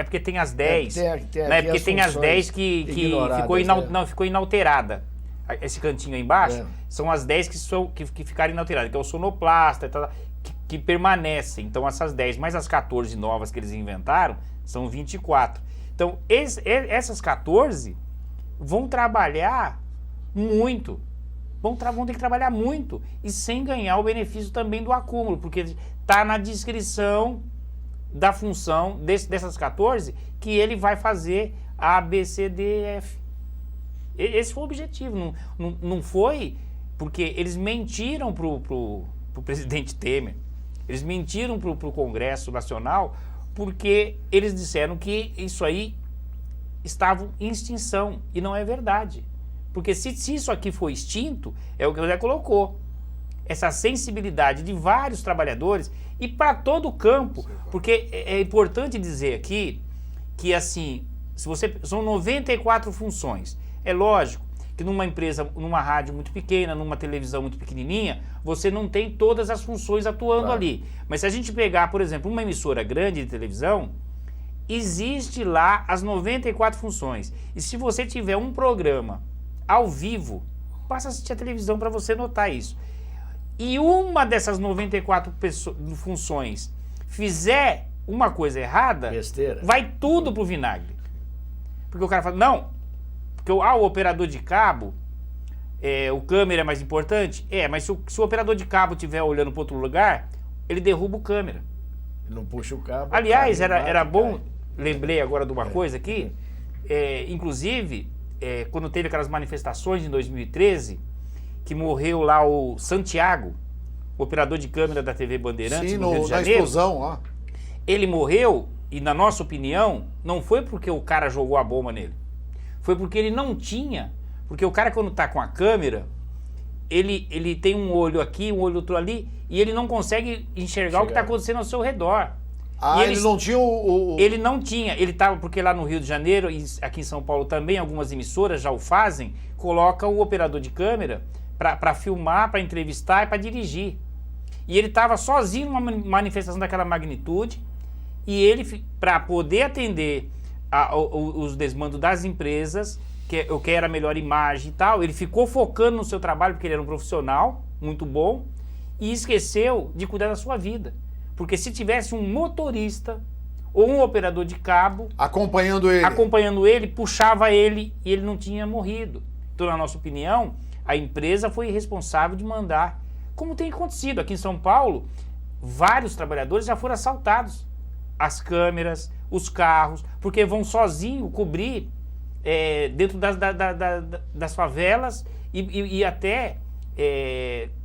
Porque tem as 10. Né? Porque tem as 10 que ficou inalterada. Esse cantinho aí embaixo são as 10 que ficaram inalteradas. Que é o sonoplasta, que permanecem. Então essas 10 mais as 14 novas que eles inventaram são 24. Então essas 14 vão trabalhar muito. Vão ter que trabalhar muito e sem ganhar o benefício também do acúmulo, porque está na descrição da função dessas 14 que ele vai fazer A, B, C, D, F. Esse foi o objetivo. Não foi porque eles mentiram pro presidente Temer, eles mentiram pro Congresso Nacional, porque eles disseram que isso aí estava em extinção, e não é verdade. Porque se isso aqui foi extinto, é o que o Zé colocou. Essa sensibilidade de vários trabalhadores e para todo o campo. Porque é importante dizer aqui que, assim, são 94 funções. É lógico que numa empresa, numa rádio muito pequena, numa televisão muito pequenininha, você não tem todas as funções atuando ali. Mas se a gente pegar, por exemplo, uma emissora grande de televisão, existe lá as 94 funções. E se você tiver um programa ao vivo, basta assistir a televisão para você notar isso. E uma dessas 94 funções fizer uma coisa errada, besteira, vai tudo pro vinagre. Porque o cara fala, não, porque o operador de cabo, o câmera é mais importante? Mas se o operador de cabo estiver olhando para outro lugar, ele derruba o câmera. Ele não puxa o cabo. Aliás, era bom, lembrei agora de uma coisa aqui, inclusive, quando teve aquelas manifestações em 2013, que morreu lá o Santiago, o operador de câmera da TV Bandeirantes, no Rio de Janeiro. Na explosão lá. Ele morreu, e na nossa opinião, não foi porque o cara jogou a bomba nele. Foi porque ele não tinha. Porque o cara, quando tá com a câmera, ele tem um olho aqui, um olho outro ali, e ele não consegue enxergar o que está acontecendo ao seu redor. Ele não tinha Ele não tinha. Ele estava, porque lá no Rio de Janeiro, e aqui em São Paulo também, algumas emissoras já o fazem, coloca o operador de câmera para filmar, para entrevistar e para dirigir. E ele estava sozinho numa manifestação daquela magnitude, e ele, para poder atender os desmandos das empresas, que era a melhor imagem e tal, ele ficou focando no seu trabalho, porque ele era um profissional muito bom, e esqueceu de cuidar da sua vida. Porque se tivesse um motorista ou um operador de cabo acompanhando ele, puxava ele e ele não tinha morrido. Então, na nossa opinião, a empresa foi responsável de mandar. Como tem acontecido aqui em São Paulo, vários trabalhadores já foram assaltados. As câmeras, os carros, porque vão sozinho cobrir dentro das favelas e até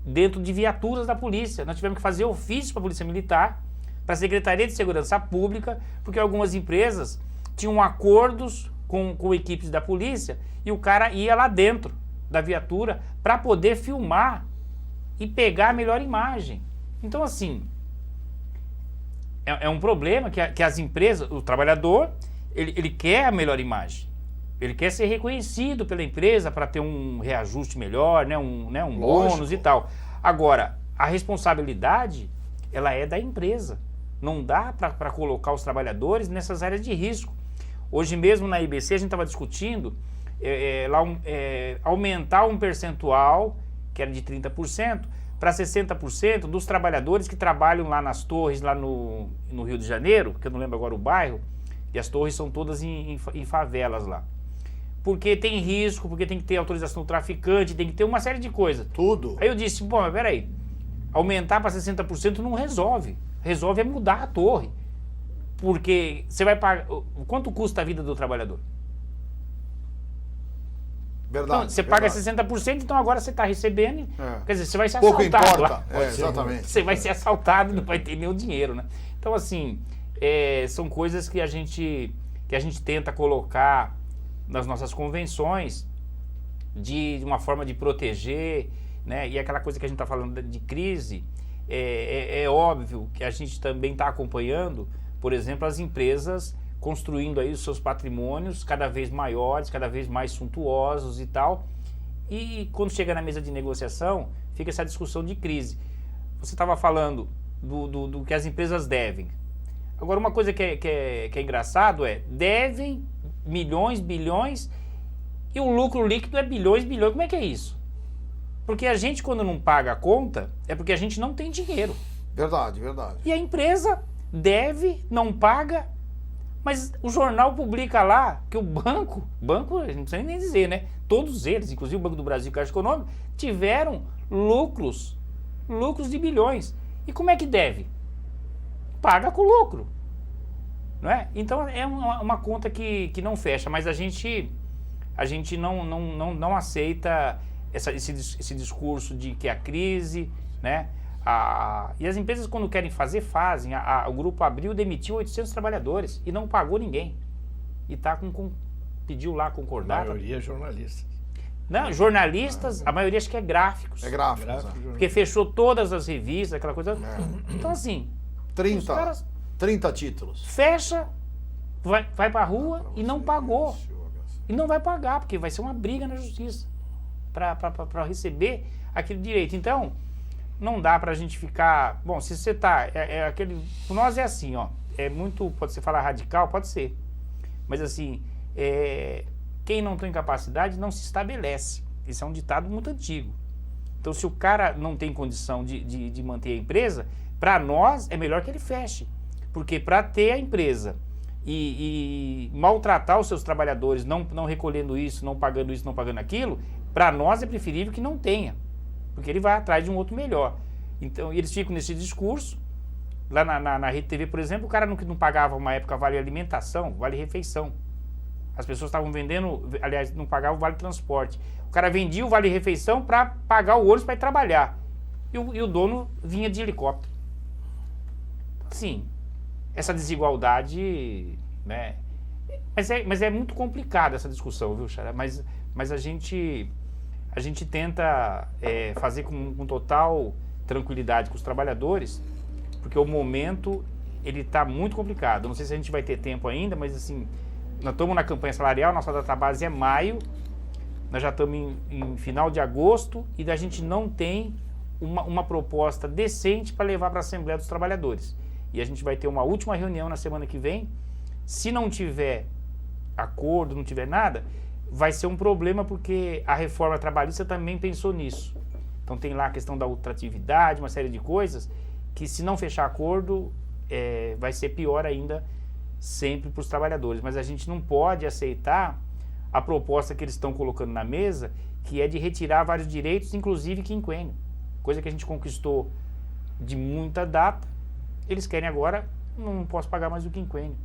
dentro de viaturas da polícia. Nós tivemos que fazer ofício para a Polícia Militar, para a Secretaria de Segurança Pública, porque algumas empresas tinham acordos com equipes da polícia e o cara ia lá dentro da viatura para poder filmar e pegar a melhor imagem. Então, assim, é um problema que as empresas, o trabalhador, ele quer a melhor imagem. Ele quer ser reconhecido pela empresa para ter um reajuste melhor, né, um bônus e tal. Agora, a responsabilidade, ela é da empresa. Não dá para colocar os trabalhadores nessas áreas de risco. Hoje mesmo na IBC a gente estava discutindo aumentar um percentual, que era de 30%, para 60% dos trabalhadores que trabalham lá nas torres, lá no Rio de Janeiro, que eu não lembro agora o bairro, e as torres são todas em favelas lá. Porque tem risco, porque tem que ter autorização do traficante, tem que ter uma série de coisas. Tudo. Aí eu disse, bom, mas peraí, aumentar para 60% não resolve. Resolve é mudar a torre. Porque você vai pagar... Quanto custa a vida do trabalhador? Verdade. Então, você paga 60%, então agora você está recebendo, quer dizer, você vai ser Pouco assaltado. importa. Lá. Exatamente. Você vai ser assaltado e não vai ter nenhum dinheiro, né? Então, assim, são coisas que a gente tenta colocar nas nossas convenções de uma forma de proteger, né? E aquela coisa que a gente está falando de crise, é óbvio que a gente também está acompanhando, por exemplo, as empresas construindo aí os seus patrimônios cada vez maiores, cada vez mais suntuosos e tal. E quando chega na mesa de negociação, fica essa discussão de crise. Você estava falando do que as empresas devem. Agora, uma coisa que é engraçado devem milhões, bilhões, e o lucro líquido é bilhões, bilhões. Como é que é isso? Porque a gente, quando não paga a conta, é porque a gente não tem dinheiro. Verdade, verdade. E a empresa deve, não paga, mas o jornal publica lá que o banco, não precisa nem dizer, né? Todos eles, inclusive o Banco do Brasil e a Caixa Econômica, tiveram lucros de bilhões. E como é que deve? Paga com lucro, não é? Então é uma conta que não fecha, mas a gente não aceita esse discurso de que a crise, né? E as empresas, quando querem fazer, fazem. O Grupo Abril demitiu 800 trabalhadores e não pagou ninguém. E pediu lá concordar. A maioria é jornalista. Não, jornalistas, a maioria acho que é gráficos. É gráfico. Porque fechou todas as revistas, aquela coisa. Então, assim, 30 títulos. Fecha, vai pra rua e não pagou. E não vai pagar, porque vai ser uma briga na justiça para receber aquele direito. Então, não dá pra gente ficar... Bom, se você tá... Com nós é assim, ó. É muito... Pode ser falar radical? Pode ser. Mas assim, quem não tem capacidade não se estabelece. Isso é um ditado muito antigo. Então, se o cara não tem condição de manter a empresa, para nós é melhor que ele feche. Porque para ter a empresa e maltratar os seus trabalhadores, não recolhendo isso, não pagando aquilo, para nós é preferível que não tenha. Porque ele vai atrás de um outro melhor. Então, eles ficam nesse discurso. Lá na Rede TV, por exemplo, o cara não pagava uma época vale alimentação, vale refeição. As pessoas estavam vendendo, aliás, não pagavam o vale transporte. O cara vendia o vale refeição para pagar o ônibus para ir trabalhar. E o dono vinha de helicóptero. Assim, essa desigualdade, né? Mas é muito complicada essa discussão, viu, Xará? Mas a gente tenta fazer com total tranquilidade com os trabalhadores, porque o momento ele está muito complicado. Não sei se a gente vai ter tempo ainda, mas assim, nós estamos na campanha salarial, nossa database é maio, nós já estamos em final de agosto e a gente não tem uma proposta decente para levar para a Assembleia dos Trabalhadores. E a gente vai ter uma última reunião na semana que vem. Se não tiver acordo, não tiver nada, vai ser um problema, porque a reforma trabalhista também pensou nisso. Então tem lá a questão da ultratividade, uma série de coisas, que se não fechar acordo, vai ser pior ainda sempre para os trabalhadores. Mas a gente não pode aceitar a proposta que eles estão colocando na mesa, que é de retirar vários direitos, inclusive quinquênio. Coisa que a gente conquistou de muita data, eles querem agora, não posso pagar mais o quinquênio.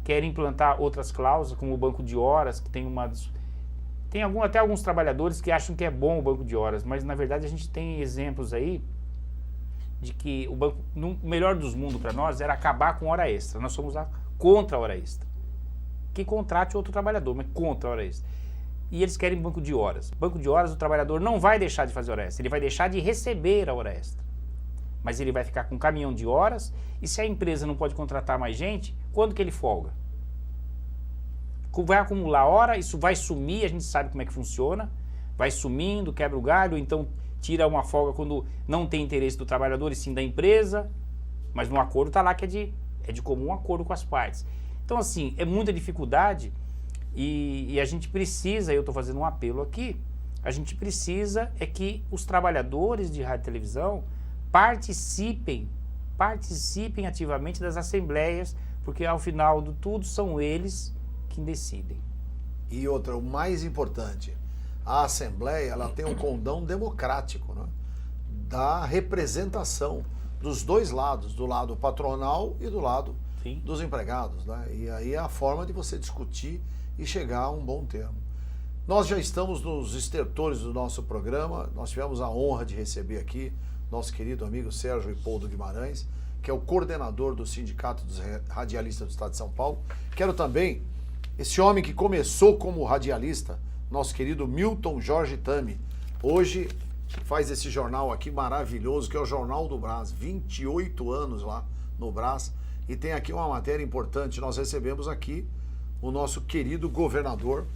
Querem implantar outras cláusulas, como o banco de horas, que tem até alguns trabalhadores que acham que é bom o banco de horas, mas na verdade a gente tem exemplos aí de que o banco, no melhor dos mundos para nós, era acabar com hora extra. Nós somos contra a hora extra. Que contrate outro trabalhador, mas contra a hora extra. E eles querem banco de horas. Banco de horas, o trabalhador não vai deixar de fazer hora extra, ele vai deixar de receber a hora extra. Mas ele vai ficar com um caminhão de horas, e se a empresa não pode contratar mais gente, quando que ele folga? Vai acumular hora, isso vai sumir, a gente sabe como é que funciona, vai sumindo, quebra o galho, então tira uma folga quando não tem interesse do trabalhador e sim da empresa, mas no acordo está lá que é de comum acordo com as partes. Então, assim, é muita dificuldade e a gente precisa, eu estou fazendo um apelo aqui, a gente precisa é que os trabalhadores de rádio e televisão participem ativamente das assembleias, porque ao final de tudo são eles que decidem. E outra, o mais importante, a Assembleia ela tem um condão democrático, né? Da representação dos dois lados, do lado patronal e do lado Sim. dos empregados, né? E aí é a forma de você discutir e chegar a um bom termo. Nós já estamos nos estertores do nosso programa, nós tivemos a honra de receber aqui nosso querido amigo Sérgio Ipoldo Guimarães, que é o coordenador do Sindicato dos Radialistas do Estado de São Paulo. Quero também esse homem que começou como radialista, nosso querido Milton Jorge Tami, hoje faz esse jornal aqui maravilhoso, que é o Jornal do Brás, 28 anos lá no Brás, e tem aqui uma matéria importante, nós recebemos aqui o nosso querido governador.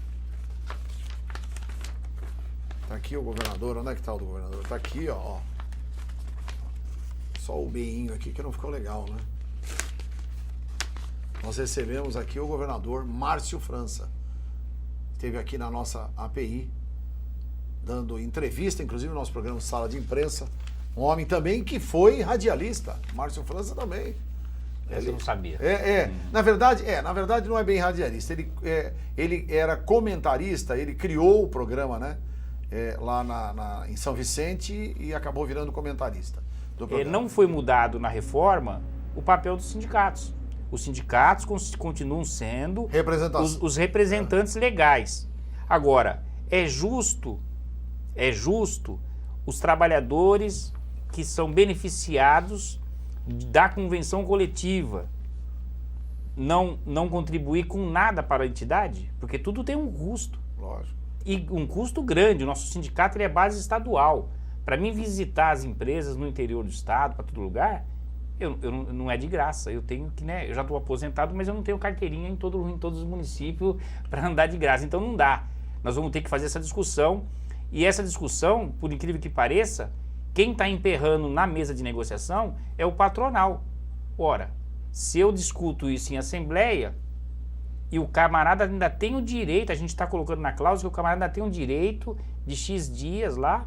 Tá aqui o governador, onde é que tá o do governador? Tá aqui, ó. Só o beinho aqui que não ficou legal, né? Nós recebemos aqui o governador Márcio França. Esteve aqui na nossa API, dando entrevista, inclusive no nosso programa Sala de Imprensa. Um homem também que foi radialista. Márcio França também. Essa eu não sabia. Na verdade não é bem radialista. Ele era comentarista, ele criou o programa, né? Lá em São Vicente e acabou virando comentarista do programa. Não foi mudado na reforma o papel dos sindicatos. Os sindicatos continuam sendo os representantes legais. Agora, é justo os trabalhadores que são beneficiados da convenção coletiva não contribuir com nada para a entidade? Porque tudo tem um custo. Lógico. E um custo grande. O nosso sindicato ele é base estadual. Para mim visitar as empresas no interior do estado, para todo lugar, não é de graça. Eu tenho que, né? Eu já estou aposentado, mas eu não tenho carteirinha em todos os municípios para andar de graça. Então não dá. Nós vamos ter que fazer essa discussão. E essa discussão, por incrível que pareça, quem está emperrando na mesa de negociação é o patronal. Ora, se eu discuto isso em assembleia e o camarada ainda tem o direito, a gente está colocando na cláusula que o camarada ainda tem o direito de X dias lá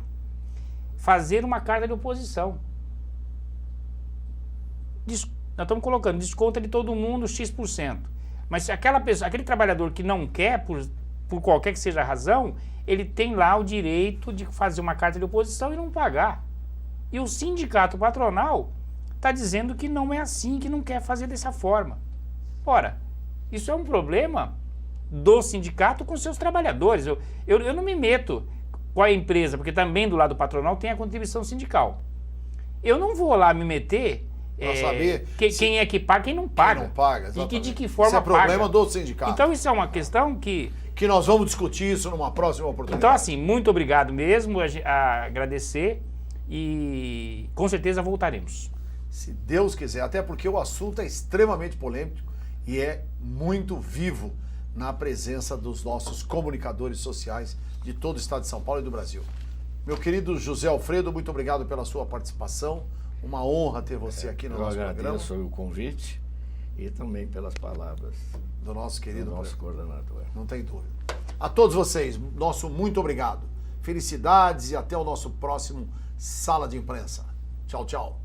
fazer uma carta de oposição. Nós estamos colocando desconto de todo mundo X%. Mas se aquele trabalhador que não quer, por qualquer que seja a razão, ele tem lá o direito de fazer uma carta de oposição e não pagar. E o sindicato patronal está dizendo que não é assim, que não quer fazer dessa forma. Ora, isso é um problema do sindicato com seus trabalhadores. Eu não me meto com a empresa, porque também do lado patronal tem a contribuição sindical. Eu não vou lá me meter para saber quem é que paga, quem não paga. Quem não paga, exatamente. E de que forma paga. Isso é problema paga. do sindicato. Então isso é uma questão que nós vamos discutir isso numa próxima oportunidade. Então assim, muito obrigado mesmo, a agradecer e com certeza voltaremos. Se Deus quiser, até porque o assunto é extremamente polêmico e é muito vivo na presença dos nossos comunicadores sociais de todo o estado de São Paulo e do Brasil. Meu querido José Alfredo, muito obrigado pela sua participação. Uma honra ter você aqui no nosso programa. Eu agradeço o convite e também pelas palavras do nosso querido coordenador. Não tem dúvida. A todos vocês, nosso muito obrigado. Felicidades e até o nosso próximo Sala de Imprensa. Tchau, tchau.